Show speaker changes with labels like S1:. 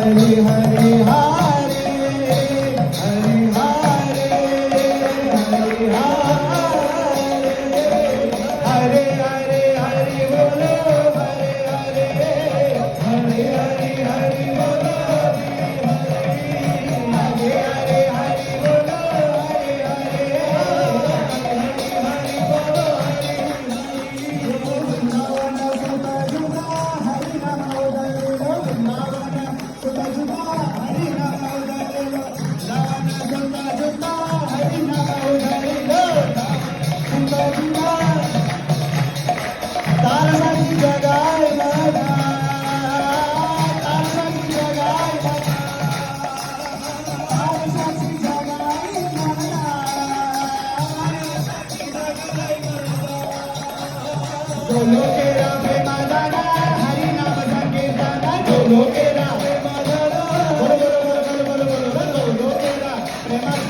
S1: हरी हरी हरे हरी हरे हरी हरे हरे हरि बोलो हरे हरे हरे हरि हरि बोलो हरे हरे हरि बोलो हरे हरे हरि बोलो वृंदावन सुता जुदा हरि नाम उदयलो वृंदावन सुता जुदा हरि नाम उदयलो वृंदावन सुता जुदा हरि नाम उदयलो सुता जुदा तारसाची जगाय म्हणा तारसाची जगाय म्हणा तारसाची जगाय म्हणा जो लोकेरा प्रेमाचा हरी नाम संकीर्तन जो लोकेरा प्रेमाचा बोल बोल बोल बोल बोल बोल जो लोकेरा प्रेमाचा